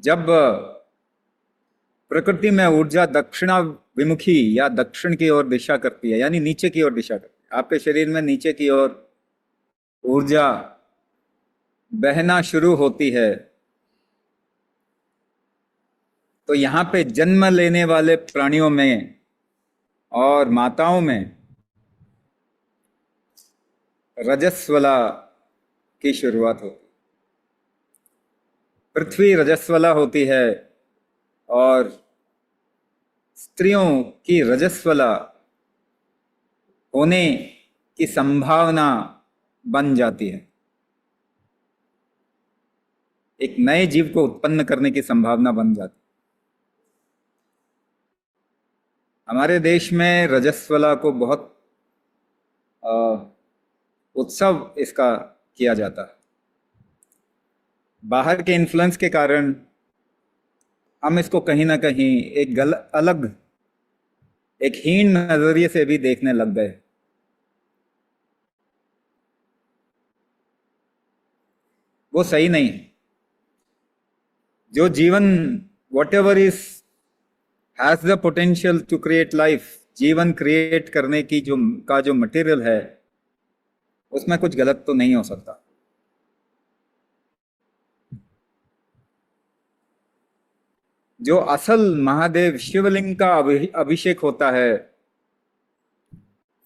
जब प्रकृति में ऊर्जा दक्षिणाभिमुखी या दक्षिण की ओर दिशा करती है, यानी नीचे की ओर दिशा करती है, आपके शरीर में नीचे की ओर ऊर्जा बहना शुरू होती है, तो यहां पे जन्म लेने वाले प्राणियों में और माताओं में रजस्वला की शुरुआत होती है। पृथ्वी रजस्वला होती है और स्त्रियों की रजस्वला होने की संभावना बन जाती है। एक नए जीव को उत्पन्न करने की संभावना बन जाती है। हमारे देश में रजस्वला को बहुत उत्सव इसका किया जाता है। बाहर के इन्फ्लुएंस के कारण हम इसको कहीं ना कहीं एक अलग, एक हीन नजरिए से भी देखने लग गए। वो सही नहीं है। जो जीवन whatever is has the potential to create life, जीवन क्रिएट करने की जो मटेरियल है, उसमें कुछ गलत तो नहीं हो सकता। जो असल महादेव शिवलिंग का अभिषेक होता है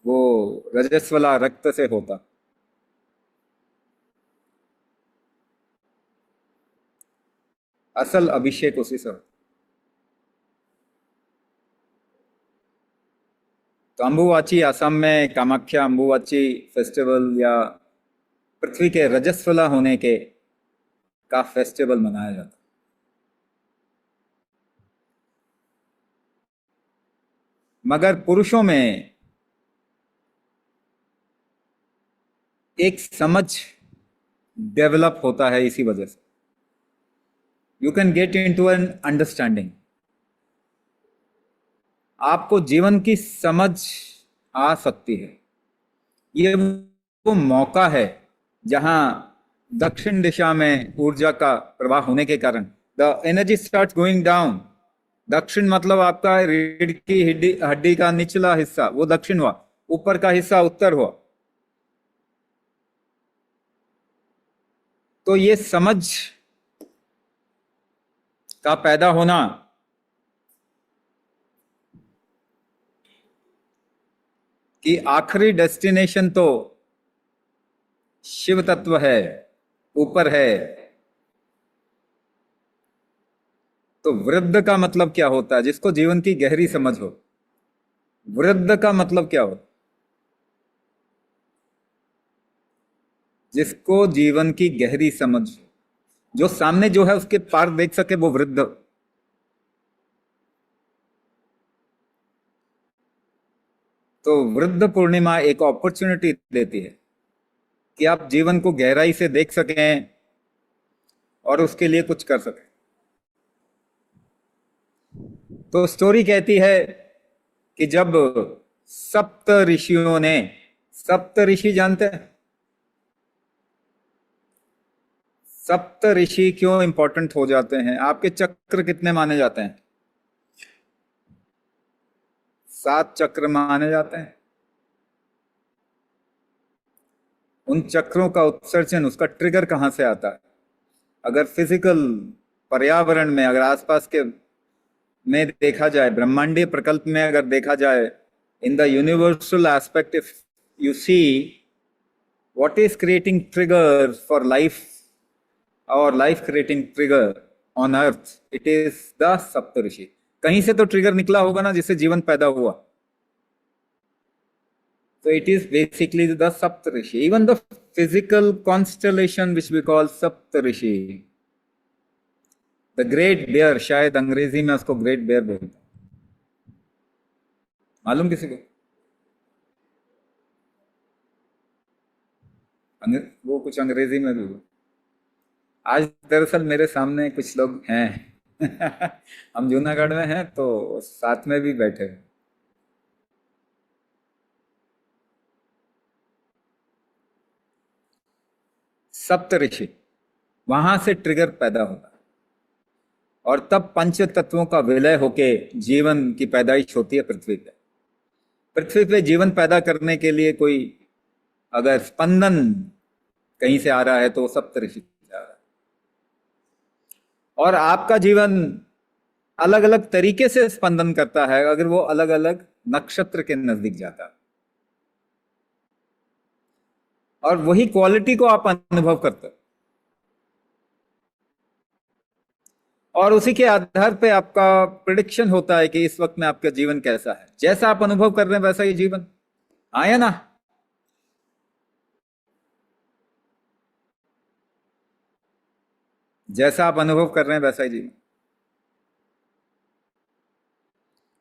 वो रजस्वला रक्त से होता। असल अभिषेक उसी से होता। तो अंबुवाची, असम में कामाख्या अंबुवाची फेस्टिवल या पृथ्वी के रजस्वला होने के का फेस्टिवल मनाया जाता है। मगर पुरुषों में एक समझ डेवलप होता है इसी वजह से। You can get into an understanding. आपको जीवन की समझ आ सकती है। ये वो मौका है जहां दक्षिण दिशा में ऊर्जा का प्रवाह होने के कारण the energy start going down. दक्षिण मतलब आपका रीढ़ की हड्डी का निचला हिस्सा, वो दक्षिण हुआ। ऊपर का हिस्सा उत्तर हुआ। तो ये समझ का पैदा होना कि आखिरी डेस्टिनेशन तो शिव तत्व है, ऊपर है। तो वृद्ध का मतलब क्या होता है? जिसको जीवन की गहरी समझ हो। वृद्ध का मतलब क्या होता? जिसको जीवन की गहरी समझ, जो सामने जो है उसके पार देख सके, वो वृद्ध। तो वृद्ध पूर्णिमा एक अपॉर्चुनिटी देती है कि आप जीवन को गहराई से देख सकें और उसके लिए कुछ कर सकें। तो स्टोरी कहती है कि जब सप्त ऋषियों ने, सप्त ऋषि जानते हैं? सप्त ऋषि क्यों इंपॉर्टेंट हो जाते हैं? आपके चक्र कितने माने जाते हैं? 7 चक्र माने जाते हैं। उन चक्रों का उत्सर्जन, उसका ट्रिगर कहां से आता है? अगर फिजिकल पर्यावरण में, अगर आसपास के में देखा जाए, ब्रह्मांडीय प्रकल्प में अगर देखा जाए, in the universal aspect, if you see what is creating trigger for life, our life creating trigger on earth, it is the सप्तऋषि। कहीं से तो ट्रिगर निकला होगा ना, जिससे जीवन पैदा हुआ। So it is basically the Saptarishi. even the physical constellation which we call Saptarishi, the great bear, शायद अंग्रेजी में उसको ग्रेट बेयर बोलते हैं, मालूम किसी को? वो कुछ अंग्रेजी में भी बोलते। आज दरअसल मेरे सामने कुछ लोग हैं हम जूनागढ़ में हैं, तो साथ में भी बैठे। सप्तऋषि, वहां से ट्रिगर पैदा होता है। और तब पंच तत्वों का विलय होके जीवन की पैदाइश होती है पृथ्वी पे। पृथ्वी पे जीवन पैदा करने के लिए कोई अगर स्पंदन कहीं से आ रहा है तो सप्तऋषि से आ रहा है। और आपका जीवन अलग अलग तरीके से स्पंदन करता है अगर वो अलग अलग नक्षत्र के नजदीक जाता है, और वही क्वालिटी को आप अनुभव करते हो, और उसी के आधार पे आपका प्रिडिक्शन होता है कि इस वक्त में आपका जीवन कैसा है। जैसा आप अनुभव कर रहे हैं वैसा ही जीवन आया ना। जैसा आप अनुभव कर रहे हैं वैसा ही जीवन।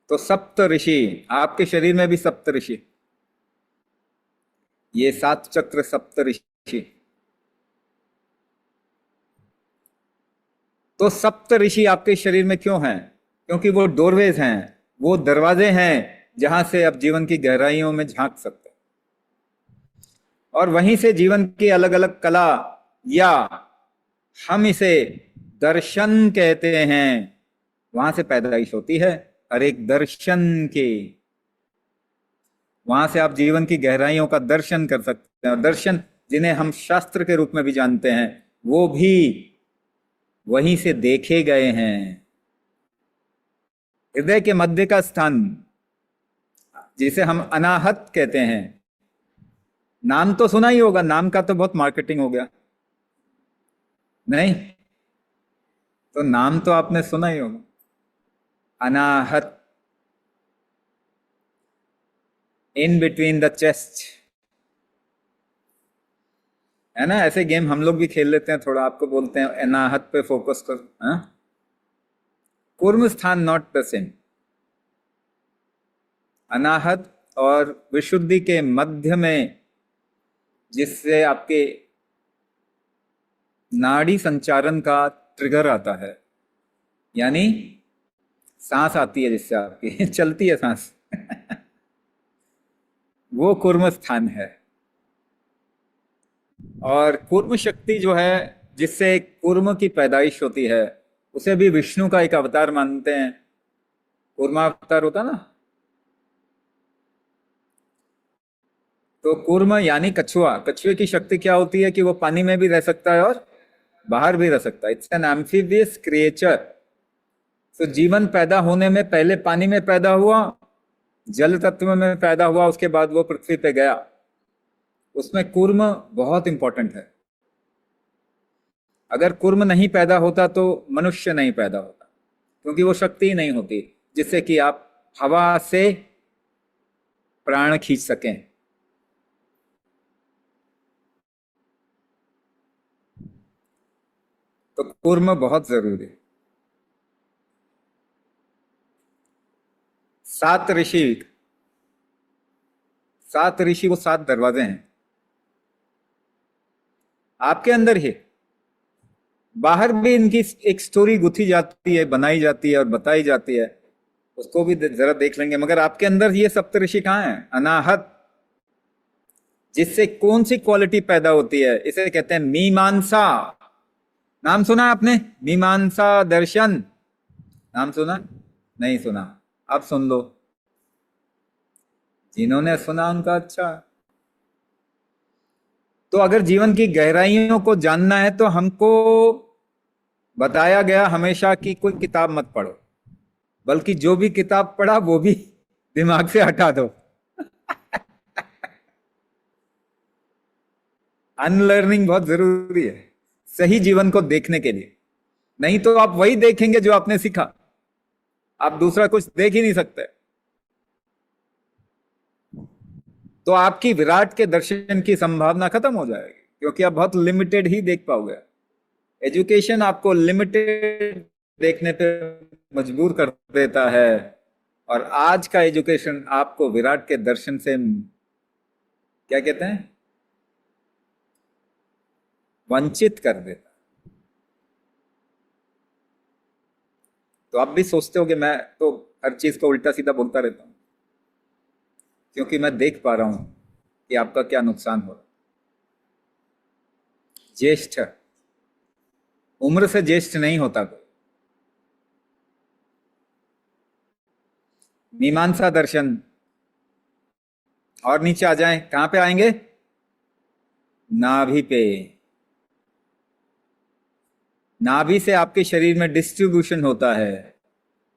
तो सप्त ऋषि, आपके शरीर में भी सप्त ऋषि, ये 7 चक्र सप्त ऋषि। तो सप्त ऋषि आपके शरीर में क्यों हैं? क्योंकि वो डोरवेज हैं, वो दरवाजे हैं जहां से आप जीवन की गहराइयों में झांक सकते हैं, और वहीं से जीवन की अलग अलग कला, या हम इसे दर्शन कहते हैं, वहां से पैदाइश होती है। और एक दर्शन के, वहां से आप जीवन की गहराइयों का दर्शन कर सकते हैं। और दर्शन जिन्हें हम शास्त्र के रूप में भी जानते हैं, वो भी वहीं से देखे गए हैं। हृदय के मध्य का स्थान, जिसे हम अनाहत कहते हैं, नाम तो सुना ही होगा, नाम का तो बहुत मार्केटिंग हो गया, नहीं? तो नाम तो आपने सुना ही होगा, अनाहत, इन बिटवीन द चेस्ट, है ना? ऐसे गेम हम लोग भी खेल लेते हैं थोड़ा, आपको बोलते हैं अनाहत पे फोकस कर, हाँ? कूर्म स्थान नॉट द सेम। अनाहत और विशुद्धि के मध्य में, जिससे आपके नाड़ी संचारण का ट्रिगर आता है, यानी सांस आती है जिससे आपकी चलती है सांस वो कूर्म स्थान है। और कूर्म शक्ति जो है, जिससे कूर्म की पैदाइश होती है, उसे भी विष्णु का एक अवतार मानते हैं। कूर्मावतार होता ना, तो कूर्म यानी कछुआ। कछुए की शक्ति क्या होती है कि वो पानी में भी रह सकता है और बाहर भी रह सकता है। It's an amphibious creature. तो जीवन पैदा होने में पहले पानी में पैदा हुआ, जल तत्व में पैदा हुआ, उसके बाद वो पृथ्वी पे गया। उसमें कूर्म बहुत इंपॉर्टेंट है। अगर कूर्म नहीं पैदा होता तो मनुष्य नहीं पैदा होता, क्योंकि वो शक्ति ही नहीं होती जिससे कि आप हवा से प्राण खींच सकें। तो कूर्म बहुत जरूरी है। 7 ऋषि, 7 ऋषि वो 7 दरवाजे हैं आपके अंदर ही। बाहर भी इनकी एक स्टोरी गुथी जाती है, बनाई जाती है और बताई जाती है, उसको भी जरा देख लेंगे। मगर आपके अंदर ये सप्तऋषि कहाँ है? अनाहत, जिससे कौन सी क्वालिटी पैदा होती है? इसे कहते हैं मीमांसा। नाम सुना आपने? मीमांसा दर्शन, नाम सुना? नहीं सुना? अब सुन लो, जिन्होंने सुना उनका अच्छा। तो अगर जीवन की गहराइयों को जानना है तो हमको बताया गया हमेशा कि कोई किताब मत पढ़ो, बल्कि जो भी किताब पढ़ा वो भी दिमाग से हटा दो अनलर्निंग बहुत जरूरी है सही जीवन को देखने के लिए। नहीं तो आप वही देखेंगे जो आपने सीखा, आप दूसरा कुछ देख ही नहीं सकते। तो आपकी विराट के दर्शन की संभावना खत्म हो जाएगी, क्योंकि आप बहुत लिमिटेड ही देख पाओगे। एजुकेशन आपको लिमिटेड देखने पे मजबूर कर देता है, और आज का एजुकेशन आपको विराट के दर्शन से, क्या कहते हैं, वंचित कर देता। तो आप भी सोचते हो कि मैं तो हर चीज को उल्टा सीधा बोलता रहता हूं, क्योंकि मैं देख पा रहा हूं कि आपका क्या नुकसान हो रहा है। ज्येष्ठ, उम्र से ज्येष्ठ नहीं होता कोई, मीमांसा दर्शन। और नीचे आ जाएं, कहां पे आएंगे? नाभि पे। नाभि से आपके शरीर में डिस्ट्रीब्यूशन होता है,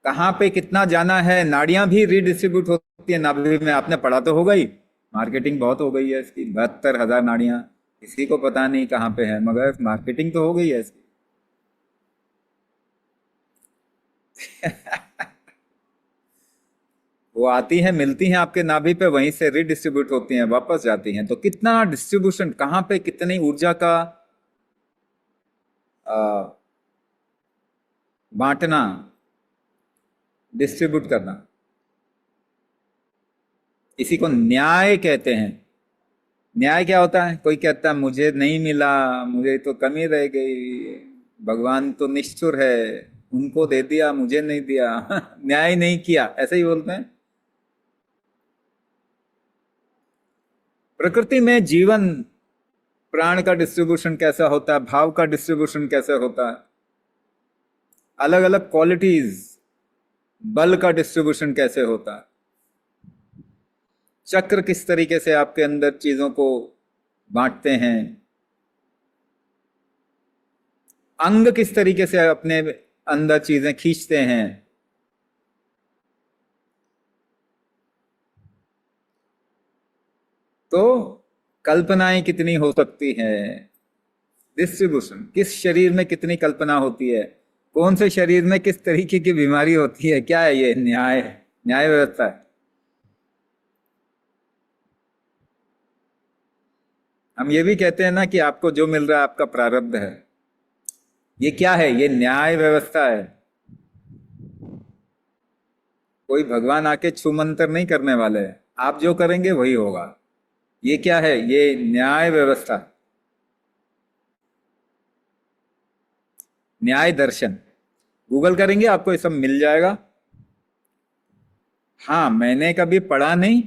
कहाँ पे कितना जाना है। नाड़ियां भी रीडिस्ट्रीब्यूट होती है नाभि में, आपने पढ़ा तो होगा ही। मार्केटिंग बहुत हो गई है इसकी, 72,000 नाड़ियां, किसी को पता नहीं कहाँ पे है, मगर मार्केटिंग तो हो गई है इसकी। वो आती हैं, मिलती हैं आपके नाभि पे, वहीं से रीडिस्ट्रीब्यूट होती हैं, वापस जाती हैं। तो कितना डिस्ट्रीब्यूशन, कहाँ पे कितनी ऊर्जा का बांटना, डिस्ट्रीब्यूट करना, इसी को न्याय कहते हैं। न्याय क्या होता है? कोई कहता है मुझे नहीं मिला, मुझे तो कमी रह गई, भगवान तो निष्ठुर है, उनको दे दिया मुझे नहीं दिया। न्याय नहीं किया, ऐसे ही बोलते हैं। प्रकृति में जीवन प्राण का डिस्ट्रीब्यूशन कैसा होता है, भाव का डिस्ट्रीब्यूशन कैसे होता है, अलग अलग क्वालिटीज, बल का डिस्ट्रीब्यूशन कैसे होता है, चक्र किस तरीके से आपके अंदर चीजों को बांटते हैं, अंग किस तरीके से अपने अंदर चीजें खींचते हैं। तो कल्पनाएं कितनी हो सकती हैं, डिस्ट्रीब्यूशन, किस शरीर में कितनी कल्पना होती है, कौन से शरीर में किस तरीके की बीमारी होती है, क्या है ये? न्याय, न्याय व्यवस्था है। हम ये भी कहते हैं ना कि आपको जो मिल रहा है आपका प्रारब्ध है। ये क्या है? ये न्याय व्यवस्था है। कोई भगवान आके छू मंतर नहीं करने वाले हैं, आप जो करेंगे वही होगा। ये क्या है? ये न्याय व्यवस्था, न्याय दर्शन। गूगल करेंगे आपको ये सब मिल जाएगा। हाँ, मैंने कभी पढ़ा नहीं,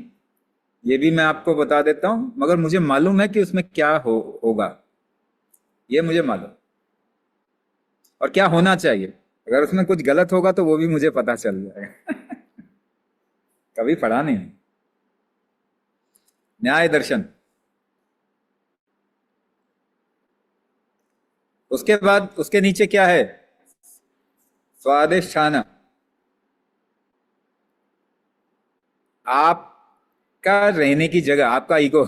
ये भी मैं आपको बता देता हूं, मगर मुझे मालूम है कि उसमें क्या होगा, ये मुझे मालूम, और क्या होना चाहिए। अगर उसमें कुछ गलत होगा तो वो भी मुझे पता चल जाएगा। कभी पढ़ा नहीं। न्याय दर्शन। उसके बाद उसके नीचे क्या है? स्वादिष्ठान। आपका रहने की जगह, आपका ईगो।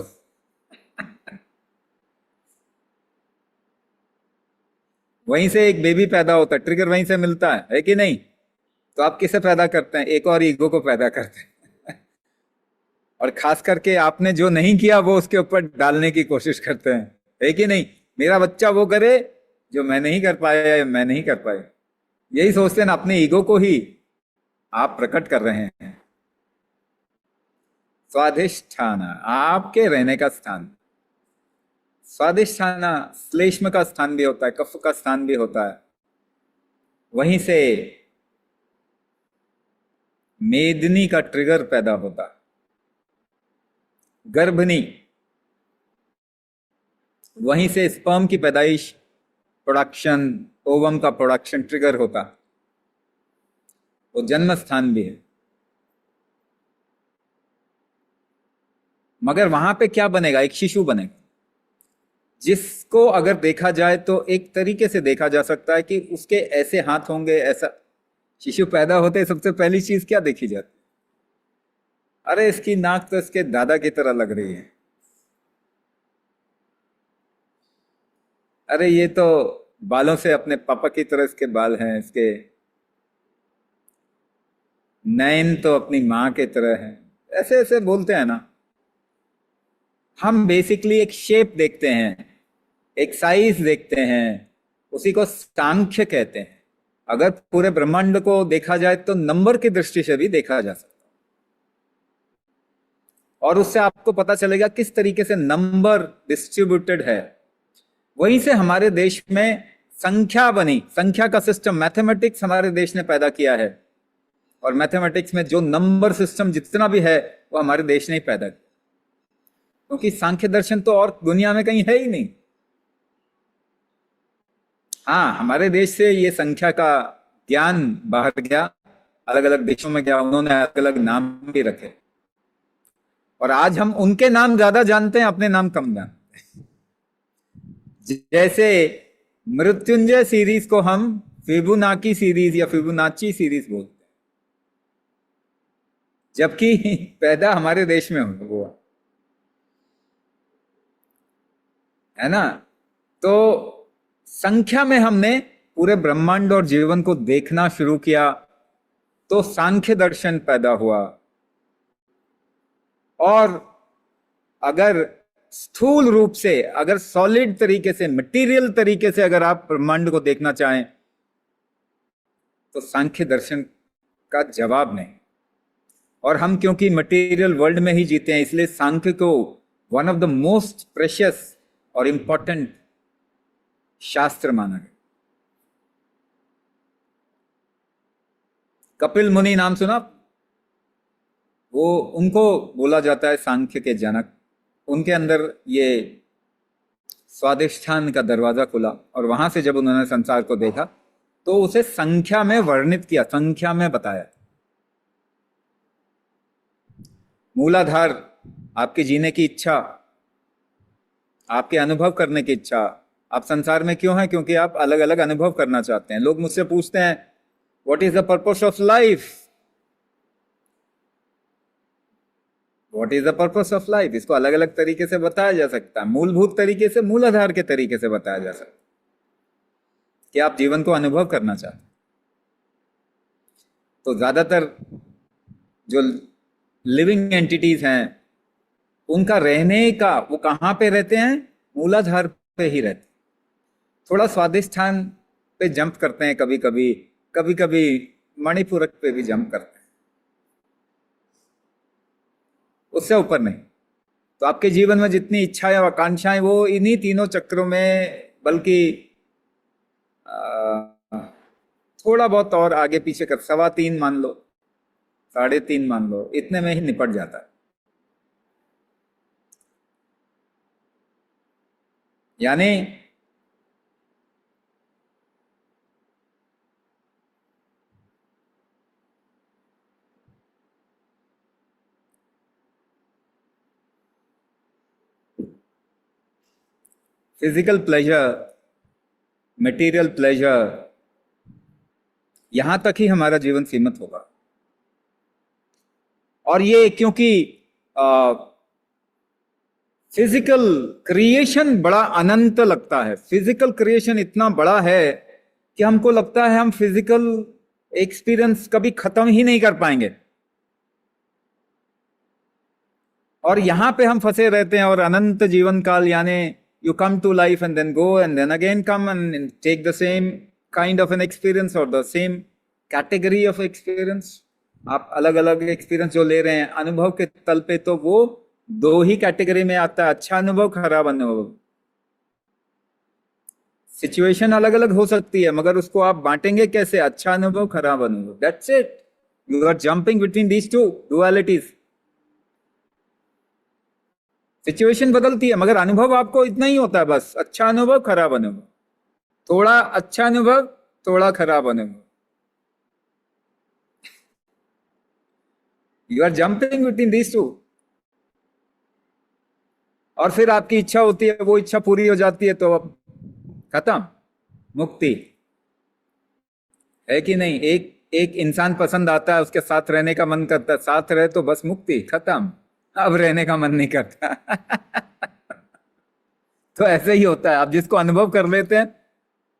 वहीं से एक बेबी पैदा होता है, ट्रिगर वहीं से मिलता है कि नहीं? तो आप किसे पैदा करते हैं? एक और ईगो को पैदा करते हैं। और खास करके आपने जो नहीं किया वो उसके ऊपर डालने की कोशिश करते हैं, है कि नहीं? मेरा बच्चा वो करे जो मैं नहीं कर पाया या मैं नहीं कर पाया। यही सोचते हैं ना, अपने ईगो को ही आप प्रकट कर रहे हैं। स्वाधिष्ठान, आपके रहने का स्थान। स्वादिष्ठान श्लेष्म का स्थान भी होता है, कफ का स्थान भी होता है। वहीं से मेदिनी का ट्रिगर पैदा होता है, गर्भनी। वहीं से स्पर्म की पैदाइश, प्रोडक्शन, ओवम का प्रोडक्शन ट्रिगर होता। वो जन्म स्थान भी है। मगर वहां पे क्या बनेगा? एक शिशु बनेगा, जिसको अगर देखा जाए तो एक तरीके से देखा जा सकता है कि उसके ऐसे हाथ होंगे, ऐसा। शिशु पैदा होते सबसे पहली चीज क्या देखी जाती? अरे इसकी नाक तो इसके दादा की तरह लग रही है, अरे ये तो बालों से अपने पापा की तरह इसके बाल हैं, इसके नयन तो अपनी माँ की तरह है। ऐसे ऐसे बोलते हैं ना। हम बेसिकली एक शेप देखते हैं, एक साइज देखते हैं, उसी को सांख्य कहते हैं। अगर पूरे ब्रह्मांड को देखा जाए तो नंबर की दृष्टि से भी देखा जा सकता है, और उससे आपको पता चलेगा किस तरीके से नंबर डिस्ट्रीब्यूटेड है। वहीं से हमारे देश में संख्या बनी, संख्या का सिस्टम, मैथमेटिक्स हमारे देश ने पैदा किया है। और मैथमेटिक्स में जो नंबर सिस्टम जितना भी है वो हमारे देश ने ही पैदा किया, क्योंकि सांख्य दर्शन तो और दुनिया में कहीं है ही नहीं। हाँ, हमारे देश से ये संख्या का ज्ञान बाहर गया, अलग अलग देशों में गया, उन्होंने अलग अलग नाम भी रखे, और आज हम उनके नाम ज्यादा जानते हैं, अपने नाम कम जानते हैं। जैसे मृत्युंजय सीरीज को हम फिबोनाची सीरीज या फिबोनाची सीरीज बोलते हैं, जबकि पैदा हमारे देश में हुआ है ना। तो संख्या में हमने पूरे ब्रह्मांड और जीवन को देखना शुरू किया, तो सांख्य दर्शन पैदा हुआ। और अगर स्थूल रूप से, अगर सॉलिड तरीके से, मटेरियल तरीके से अगर आप ब्रह्मांड को देखना चाहें, तो सांख्य दर्शन का जवाब नहीं। और हम क्योंकि मटेरियल वर्ल्ड में ही जीते हैं, इसलिए सांख्य को one of the most precious और इंपॉर्टेंट शास्त्र माना गया। कपिल मुनि नाम सुना? वो, उनको बोला जाता है सांख्य के जनक। उनके अंदर ये स्वादिष्ठान का दरवाजा खुला, और वहां से जब उन्होंने संसार को देखा तो उसे संख्या में वर्णित किया, संख्या में बताया। मूलाधार, आपकी जीने की इच्छा, आपके अनुभव करने की इच्छा। आप संसार में क्यों हैं? क्योंकि आप अलग अलग अनुभव करना चाहते हैं। लोग मुझसे पूछते हैं what is the purpose of life, what is the purpose of life. इसको अलग अलग तरीके से बताया जा सकता है। मूलभूत तरीके से, मूलाधार के तरीके से बताया जा सकता है कि आप जीवन को अनुभव करना चाहते हैं। तो ज्यादातर जो लिविंग एंटिटीज हैं, उनका रहने का, वो कहां पे रहते हैं? मूलाधार पे ही रहते हैं। थोड़ा स्वादिष्ठान पे जंप करते हैं कभी कभी, कभी कभी मणिपुरक पे भी जंप करते हैं, उससे ऊपर नहीं। तो आपके जीवन में जितनी इच्छाएं और आकांक्षाएं, वो इन्हीं तीनों चक्रों में, बल्कि थोड़ा बहुत और आगे पीछे कर, 3.25 मान लो, 3.5 मान लो, इतने में ही निपट जाता है। यानी फिजिकल प्लेजर, मटेरियल प्लेजर, यहां तक ही हमारा जीवन सीमित होगा। और ये क्योंकि फिजिकल क्रिएशन बड़ा अनंत लगता है। फिजिकल क्रिएशन इतना बड़ा है कि हमको लगता है हम फिजिकल एक्सपीरियंस कभी खत्म ही नहीं कर पाएंगे, और यहां पे हम फंसे रहते हैं। और अनंत जीवन काल, यानी you come to life and then go and then again come and take the same kind of an experience or the same category of experience। आप अलग अलग एक्सपीरियंस जो ले रहे हैं अनुभव के तल पे, तो वो 2 ही कैटेगरी में आता है, अच्छा अनुभव, खराब अनुभव। सिचुएशन अलग अलग हो सकती है, मगर उसको आप बांटेंगे कैसे? अच्छा अनुभव, खराब अनुभव, that's it. You are jumping between these two dualities. Situation बदलती है, मगर अनुभव आपको इतना ही होता है बस, अच्छा अनुभव, खराब अनुभव, थोड़ा अच्छा अनुभव, थोड़ा खराब अनुभव। You are jumping between these two. और फिर आपकी इच्छा होती है, वो इच्छा पूरी हो जाती है, तो अब खत्म, मुक्ति है कि नहीं। एक इंसान पसंद आता है, उसके साथ रहने का मन करता है, साथ रहे तो बस मुक्ति, खत्म, अब रहने का मन नहीं करता। तो ऐसे ही होता है, आप जिसको अनुभव कर लेते हैं,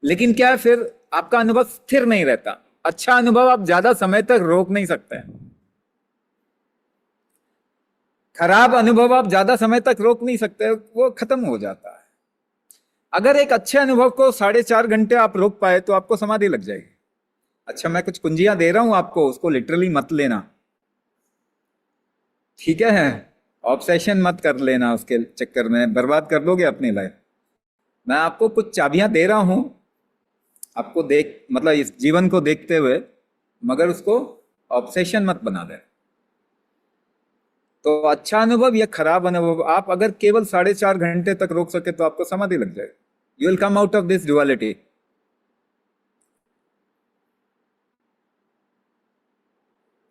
लेकिन क्या है, फिर आपका अनुभव स्थिर नहीं रहता। अच्छा अनुभव आप ज्यादा समय तक रोक नहीं सकते, खराब अनुभव आप ज्यादा समय तक रोक नहीं सकते, वो खत्म हो जाता है। अगर एक अच्छे अनुभव को 4.5 घंटे आप रोक पाए तो आपको समाधि लग जाएगी। अच्छा, मैं कुछ कुंजियां दे रहा हूं आपको, उसको लिटरली मत लेना, ठीक है? ऑब्सेशन मत कर लेना, उसके चक्कर में बर्बाद कर दोगे अपनी लाइफ। मैं आपको कुछ चाबियां दे रहा हूं, आपको मतलब इस जीवन को देखते हुए, मगर उसको ऑब्सेशन मत बना दे। तो अच्छा अनुभव या खराब अनुभव आप अगर केवल 4.5 घंटे तक रोक सके तो आपको समाधि लग जाएगी। You will come out of this duality.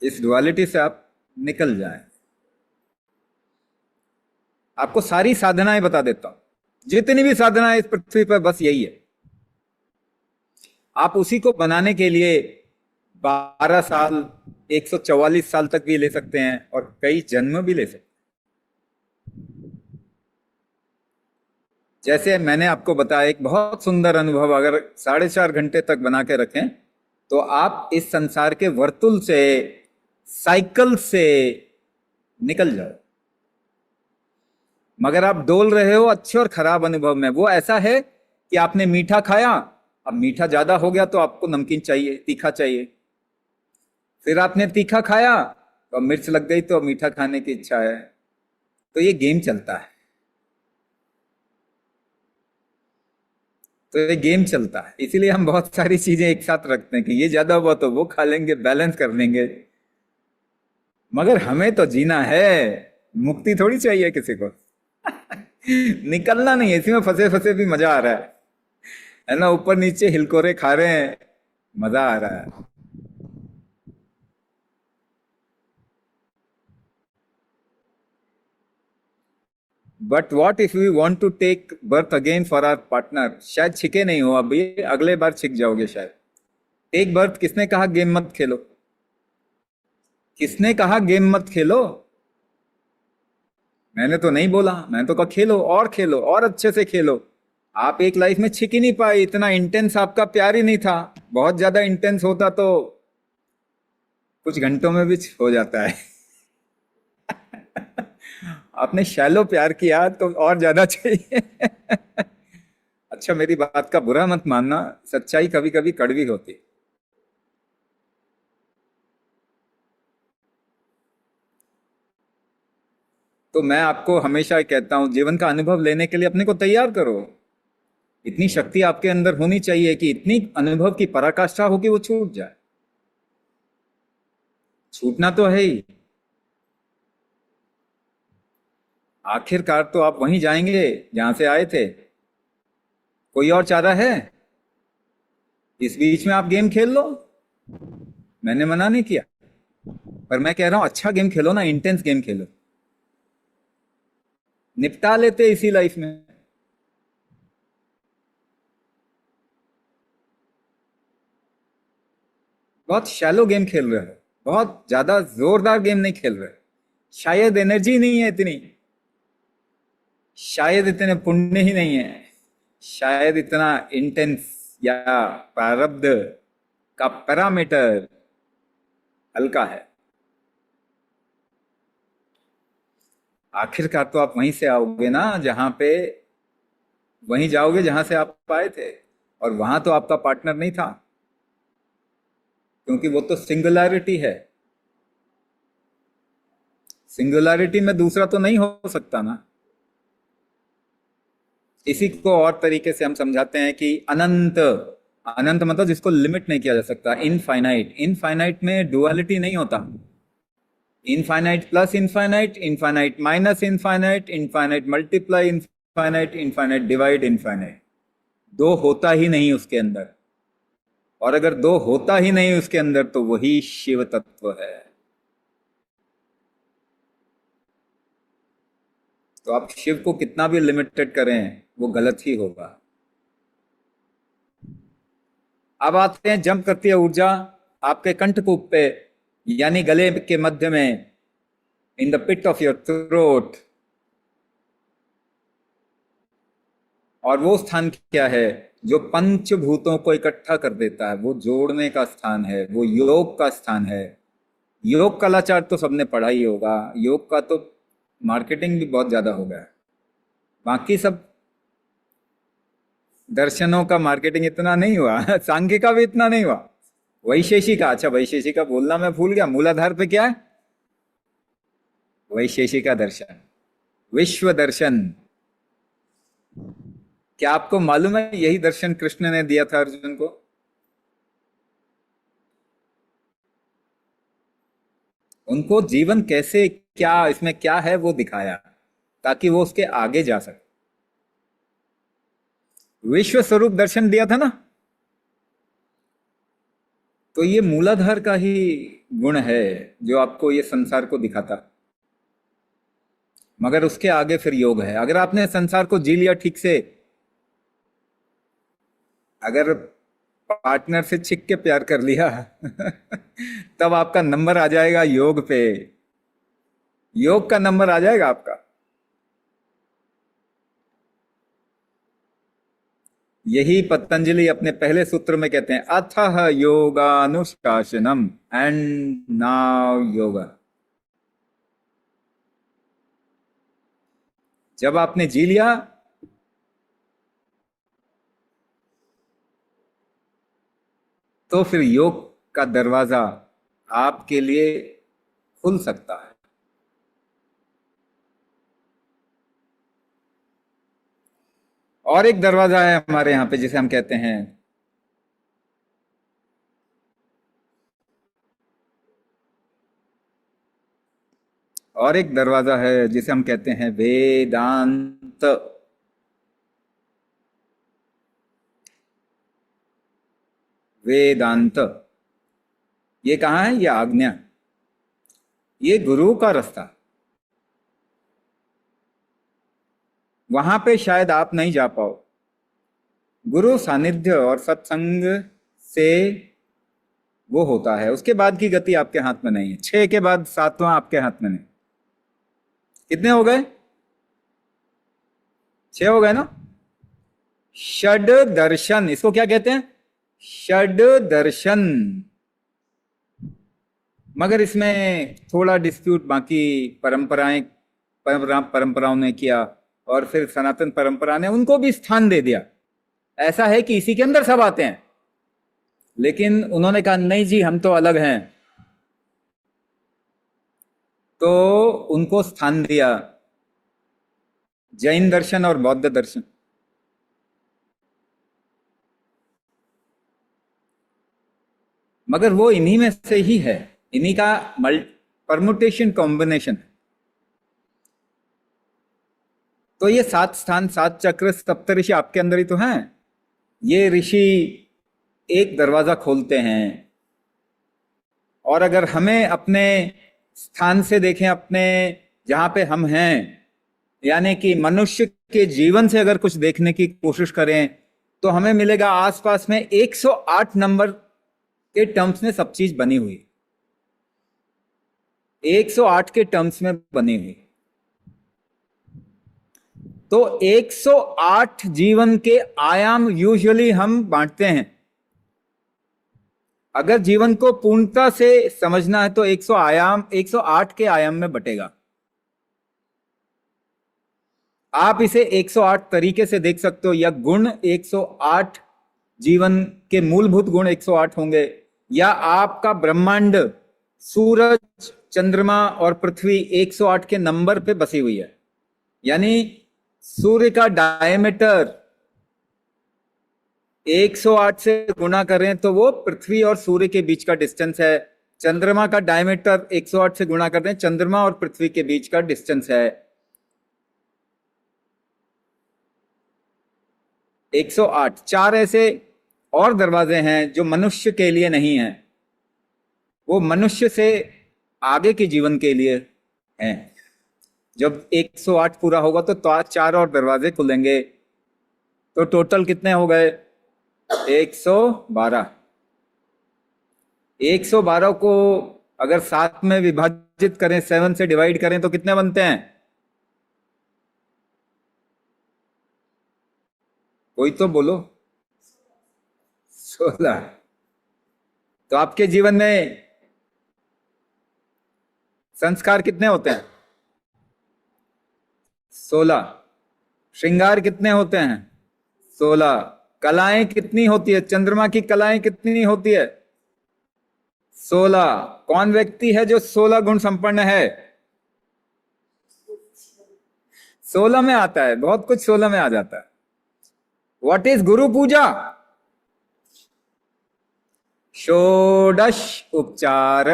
इस डुअलिटी से आप निकल जाएं। आपको सारी साधनाएं बता देता हूं, जितनी भी साधनाएं इस पृथ्वी पर, बस यही है। आप उसी को बनाने के लिए 12 साल, 144 साल तक भी ले सकते हैं और कई जन्म भी ले सकते हैं। जैसे मैंने आपको बताया, एक बहुत सुंदर अनुभव अगर 4.5 घंटे तक बना के रखें तो आप इस संसार के वर्तुल से, साइकिल से निकल जाओ। मगर आप डोल रहे हो अच्छे और खराब अनुभव में। वो ऐसा है कि आपने मीठा खाया, अब मीठा ज्यादा हो गया तो आपको नमकीन चाहिए, तीखा चाहिए। फिर आपने तीखा खाया तो मिर्च लग गई तो मीठा खाने की इच्छा है। तो ये गेम चलता है, तो ये गेम चलता है। इसीलिए हम बहुत सारी चीजें एक साथ रखते हैं कि ये ज्यादा हुआ तो वो खा लेंगे, बैलेंस कर लेंगे। मगर हमें तो जीना है, मुक्ति थोड़ी चाहिए किसी को। निकलना नहीं है, इसी में फंसे फंसे भी मजा आ रहा है ना। ऊपर नीचे हिलकोरे खा रहे हैं, मजा आ रहा है। But what if we want to take birth again for our partner? शायद छिके नहीं हो अभी, अगले बार छिक जाओगे शायद। टेक बर्थ किसने कहा गेम मत खेलो? किसने कहा गेम मत खेलो? मैंने तो नहीं बोला, मैंने तो कहा खेलो और खेलो और अच्छे से खेलो। आप एक लाइफ में छिक ही नहीं पाए, इतना इंटेंस आपका प्यार ही नहीं था। बहुत ज्यादा इंटेंस होता तो कुछ घंटों में भी हो जाता है। आपने शैलो प्यार किया तो और ज्यादा चाहिए। अच्छा, मेरी बात का बुरा मत मानना, सच्चाई कभी कभी कड़वी होती। तो मैं आपको हमेशा कहता हूं, जीवन का अनुभव लेने के लिए अपने को तैयार करो। इतनी शक्ति आपके अंदर होनी चाहिए कि इतनी अनुभव की पराकाष्ठा हो कि वो छूट जाए। छूटना तो है ही। आखिरकार तो आप वहीं जाएंगे जहां से आए थे। कोई और चारा है? इस बीच में आप गेम खेल लो, मैंने मना नहीं किया। पर मैं कह रहा हूं अच्छा गेम खेलो ना, इंटेंस गेम खेलो। निपटा लेते इसी लाइफ में। बहुत शैलो गेम खेल रहे हो, बहुत ज्यादा जोरदार गेम नहीं खेल रहे। शायद एनर्जी नहीं है इतनी, शायद इतने पुण्य ही नहीं है, शायद इतना इंटेंस या प्रारब्ध का पैरामीटर हल्का है। आखिरकार तो आप वहीं से आओगे ना जहां पे, वहीं जाओगे जहां से आप आए थे। और वहां तो आपका पार्टनर नहीं था, क्योंकि वो तो सिंगुलैरिटी है। सिंगुलैरिटी में दूसरा तो नहीं हो सकता ना। इसी को और तरीके से हम समझाते हैं कि अनंत, अनंत मतलब जिसको लिमिट नहीं किया जा सकता। इनफाइनाइट, इनफाइनाइट में डुअलिटी नहीं होता। Infinite plus infinite, infinite minus infinite, infinite multiply infinite, infinite divide infinite. दो होता ही नहीं उसके अंदर। और अगर दो होता ही नहीं उसके अंदर तो वही शिव तत्व है। तो आप शिव को कितना भी लिमिटेड करें वो गलत ही होगा। अब आते हैं जंप करती है ऊर्जा आपके कंठकूप पे, यानी गले के मध्य में, in the pit of your throat. और वो स्थान क्या है जो पंचभूतों को इकट्ठा कर देता है? वो जोड़ने का स्थान है, वो योग का स्थान है। योग कलाचार तो सबने पढ़ा ही होगा, योग का तो मार्केटिंग भी बहुत ज्यादा हो गया है। बाकी सब दर्शनों का मार्केटिंग इतना नहीं हुआ। सांख्य का भी इतना नहीं हुआ। वैशेषिका, अच्छा वैशेषिका बोलना मैं भूल गया। मूलाधार पे क्या है? वैशेषिका दर्शन, विश्व दर्शन। क्या आपको मालूम है यही दर्शन कृष्ण ने दिया था अर्जुन को? उनको जीवन कैसे, क्या इसमें क्या है वो दिखाया, ताकि वो उसके आगे जा सके। विश्व स्वरूप दर्शन दिया था ना। तो ये मूलाधार का ही गुण है जो आपको ये संसार को दिखाता, मगर उसके आगे फिर योग है। अगर आपने संसार को जी लिया ठीक से, अगर पार्टनर से छिक के प्यार कर लिया तब आपका नंबर आ जाएगा योग पे, योग का नंबर आ जाएगा आपका। यही पतंजलि अपने पहले सूत्र में कहते हैं, अथः योगानुशासनम, एंड नाउ योगा। जब आपने जी लिया तो फिर योग का दरवाजा आपके लिए खुल सकता है। और एक दरवाजा है हमारे यहां पे जिसे हम कहते हैं, और एक दरवाजा है जिसे हम कहते हैं वेदांत। वेदांत ये कहाँ है? ये आज्ञा, ये गुरु का रास्ता। वहां पे शायद आप नहीं जा पाओ, गुरु सानिध्य और सत्संग से वो होता है। उसके बाद की गति आपके हाथ में नहीं है, 6 के बाद 7वां आपके हाथ में नहीं। कितने हो गए? 6 हो गए ना। षड दर्शन, इसको क्या कहते हैं? षड दर्शन। मगर इसमें थोड़ा डिस्प्यूट बाकी परंपराओं ने किया, और फिर सनातन परंपरा ने उनको भी स्थान दे दिया। ऐसा है कि इसी के अंदर सब आते हैं, लेकिन उन्होंने कहा नहीं जी हम तो अलग हैं, तो उनको स्थान दिया जैन दर्शन और बौद्ध दर्शन। मगर वो इन्हीं में से ही है, इन्हीं का परमुटेशन कॉम्बिनेशन। तो ये 7 स्थान, 7 चक्र, सप्त ऋषि आपके अंदर ही तो हैं। ये ऋषि एक दरवाजा खोलते हैं, और अगर हमें अपने स्थान से देखें, अपने जहां पे हम हैं, यानी कि मनुष्य के जीवन से अगर कुछ देखने की कोशिश करें, तो हमें मिलेगा आसपास में 108 नंबर के टर्म्स में सब चीज बनी हुई, 108 के टर्म्स में बनी हुई। तो 108 जीवन के आयाम यूजुअली हम बांटते हैं। अगर जीवन को पूर्णता से समझना है तो 108 के आयाम में बटेगा। आप इसे 108 तरीके से देख सकते हो, या गुण 108, जीवन के मूलभूत गुण 108 होंगे, या आपका ब्रह्मांड, सूरज, चंद्रमा और पृथ्वी 108 के नंबर पे बसी हुई है। यानी सूर्य का डायमीटर 108 से गुणा करें तो वो पृथ्वी और सूर्य के बीच का डिस्टेंस है। चंद्रमा का डायमीटर 108 से गुणा करते हैं, चंद्रमा और पृथ्वी के बीच का डिस्टेंस है 108। 4 ऐसे और दरवाजे हैं जो मनुष्य के लिए नहीं हैं, वो मनुष्य से आगे के जीवन के लिए हैं। जब 108 पूरा होगा तो 4 और दरवाजे खुलेंगे, तो टोटल कितने हो गए? 112। 112 को अगर 7 में विभाजित करें, 7 से डिवाइड करें तो कितने बनते हैं? कोई तो बोलो। 16। तो आपके जीवन में संस्कार कितने होते हैं? 16। श्रृंगार कितने होते हैं? 16। कलाएं कितनी होती है? चंद्रमा की कलाएं कितनी होती है? 16। कौन व्यक्ति है जो 16 गुण संपन्न है? 16 में आता है, बहुत कुछ 16 में आ जाता है। व्हाट इज गुरु पूजा? षोडश उपचार।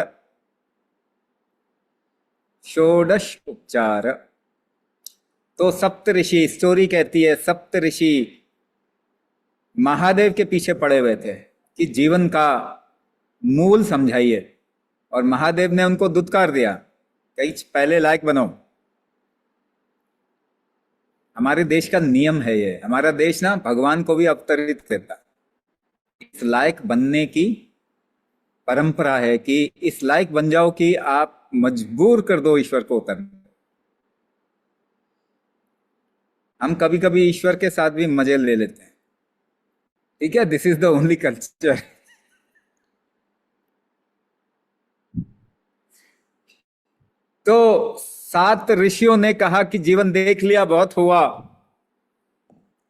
षोडश उपचार। तो सप्त ऋषि, स्टोरी कहती है, सप्त ऋषि महादेव के पीछे पड़े हुए थे कि जीवन का मूल समझाइए। और महादेव ने उनको दुत्कार दिया, कहीं पहले लायक बनो। हमारे देश का नियम है ये, हमारा देश ना भगवान को भी अवतरित करता, इस लायक बनने की परंपरा है कि इस लायक बन जाओ कि आप मजबूर कर दो ईश्वर को उतरने। हम कभी कभी ईश्वर के साथ भी मजे ले लेते हैं, ठीक है, this is the only culture. तो 7 ऋषियों ने कहा कि जीवन देख लिया, बहुत हुआ,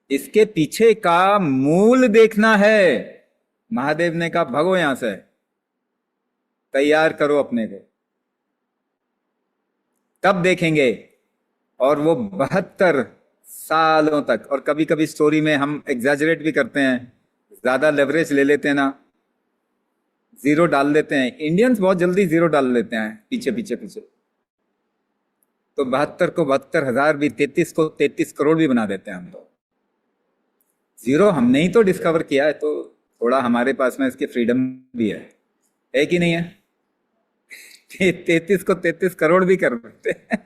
इसके पीछे का मूल देखना है। महादेव ने कहा भगो यहां से, तैयार करो अपने को, तब देखेंगे। और वो 72 सालों तक, और कभी कभी स्टोरी में हम एग्जैजरेट भी करते हैं, ज्यादा लेवरेज ले लेते हैं ना, जीरो डाल देते हैं। इंडियंस बहुत जल्दी जीरो डाल लेते हैं पीछे पीछे पीछे। तो 72 को 72,000 भी, 33 को 33 करोड़ भी बना देते हैं हम। तो जीरो हमने ही तो डिस्कवर किया है, तो थोड़ा हमारे पास में इसकी फ्रीडम भी है कि नहीं है? 33 को 33 करोड़ भी कर सकते हैं।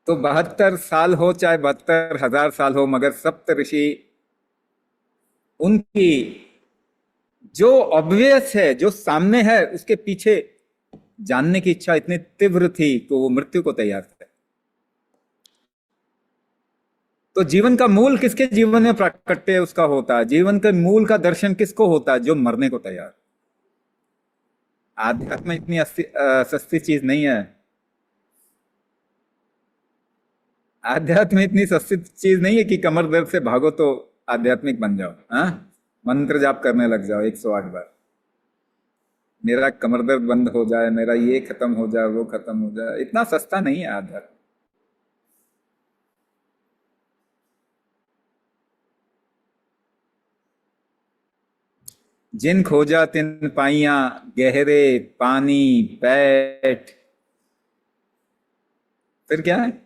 तो 72 साल हो चाहे 72,000 साल हो, मगर सप्त ऋषि, उनकी जो ऑब्वियस है, जो सामने है, उसके पीछे जानने की इच्छा इतनी तीव्र थी कि वो मृत्यु को तैयार थे। तो जीवन का मूल किसके जीवन में प्राकट्य उसका होता है? जीवन के मूल का दर्शन किसको होता है? जो मरने को तैयार। आध्यात्म इतनी सस्ती चीज नहीं है। आध्यात्म इतनी सस्ती चीज नहीं है कि कमर दर्द से भागो तो आध्यात्मिक बन जाओ, हाँ, मंत्र जाप करने लग जाओ 108 बार, मेरा कमर दर्द बंद हो जाए, मेरा ये खत्म हो जाए, वो खत्म हो जाए। इतना सस्ता नहीं है आध्यात्म। जिन खोजा तिन पाइया, गहरे पानी बैठ। फिर क्या है?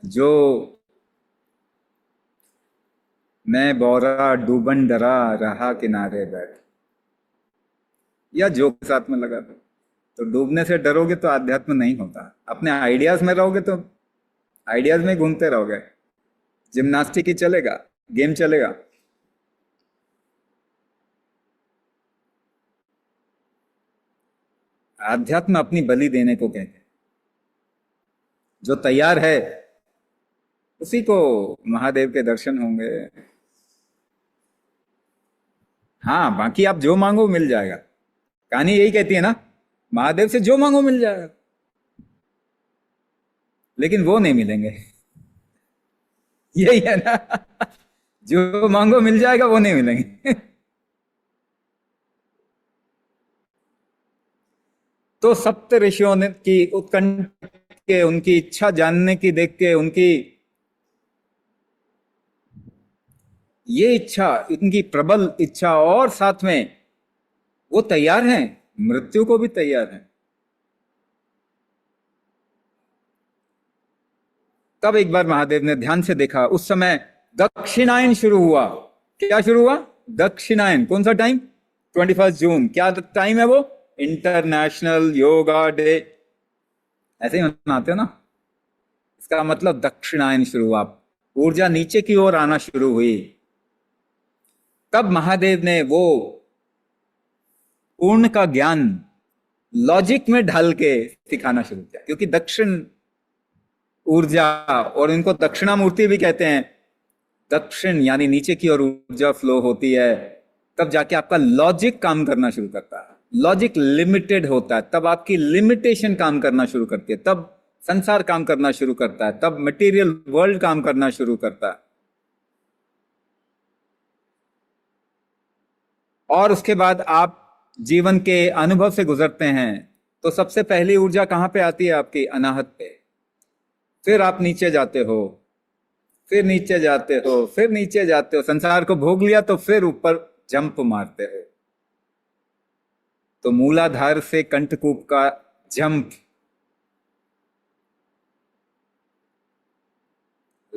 जो मैं बौरा डूबन डरा रहा किनारे बैठ, या जो के साथ में लगा दो। तो डूबने से डरोगे तो आध्यात्म नहीं होता। अपने आइडियाज में रहोगे तो आइडियाज में घूमते रहोगे, जिम्नास्टिक ही चलेगा, गेम चलेगा। आध्यात्म अपनी बलि देने को कहते हैं। जो तैयार है उसी को महादेव के दर्शन होंगे। हाँ, बाकी आप जो मांगो मिल जाएगा। कहानी यही कहती है ना, महादेव से जो मांगो मिल जाएगा, लेकिन वो नहीं मिलेंगे। यही है ना, जो मांगो मिल जाएगा, वो नहीं मिलेंगे। तो सप्त ऋषियों ने की उत्कंठ के, उनकी इच्छा जानने की देख के, उनकी ये इच्छा, इनकी प्रबल इच्छा, और साथ में वो तैयार हैं, मृत्यु को भी तैयार हैं। तब एक बार महादेव ने ध्यान से देखा, उस समय दक्षिणायन शुरू हुआ। क्या शुरू हुआ? दक्षिणायन। कौन सा टाइम? 21 जून। क्या टाइम है वो? International yoga day. ऐसे ही मनाते हो ना। इसका मतलब दक्षिणायन शुरू हुआ, ऊर्जा नीचे की ओर आना शुरू हुई। तब महादेव ने वो पूर्ण का ज्ञान लॉजिक में ढाल के सिखाना शुरू किया, क्योंकि दक्षिण ऊर्जा, और इनको दक्षिणामूर्ति भी कहते हैं, दक्षिण यानी नीचे की ओर ऊर्जा फ्लो होती है, तब जाके आपका लॉजिक काम करना शुरू करता है। लॉजिक लिमिटेड होता है, तब आपकी लिमिटेशन काम करना शुरू करती है, तब संसार काम करना शुरू करता है, तब मटेरियल वर्ल्ड काम करना शुरू करता है। और उसके बाद आप जीवन के अनुभव से गुजरते हैं, तो सबसे पहली ऊर्जा कहां पे आती है? आपकी अनाहत पे। फिर आप नीचे जाते हो, फिर नीचे जाते हो, फिर नीचे जाते हो, संसार को भोग लिया तो फिर ऊपर जंप मारते हो। तो मूलाधार से कंठकूप का जंप,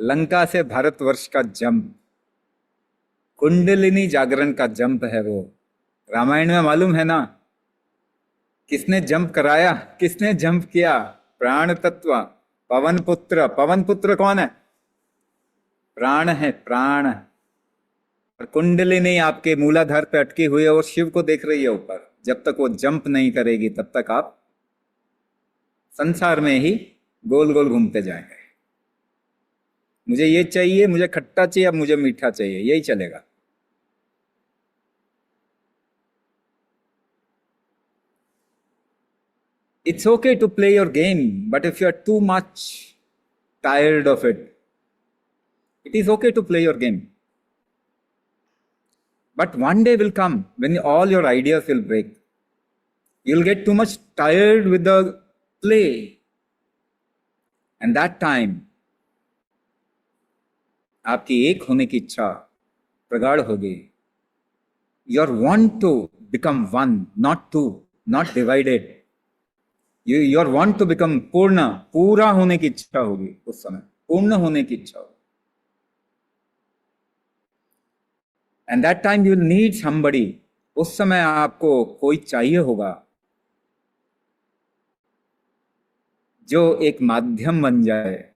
लंका से भारतवर्ष का जंप, कुंडलिनी जागरण का जंप है वो। रामायण में मालूम है ना किसने जंप कराया, किसने जंप किया? प्राण तत्व, पवन पुत्र। पवन पुत्र कौन है? प्राण है, प्राण। और कुंडलिनी आपके मूलाधार पे अटकी हुई है और शिव को देख रही है ऊपर। जब तक वो जंप नहीं करेगी तब तक आप संसार में ही गोल गोल घूमते जाएंगे। मुझे ये चाहिए, मुझे खट्टा चाहिए, अब मुझे मीठा चाहिए, यही चलेगा। It's okay to play your game, but if you are too much tired of it, it is okay to play your game. But one day will come when all your ideas will break. You'll get too much tired with the play. And that time, आपकी एक होने की इच्छा प्रगाढ़ होगी. Your want to become one, not two, not divided. Your want to become पूर्ण, पूरा होने की इच्छा होगी उस समय, पूर्ण होने की इच्छा होगी. And that time you will need somebody. उस समय आपको कोई चाहिए होगा जो एक माध्यम बन जाए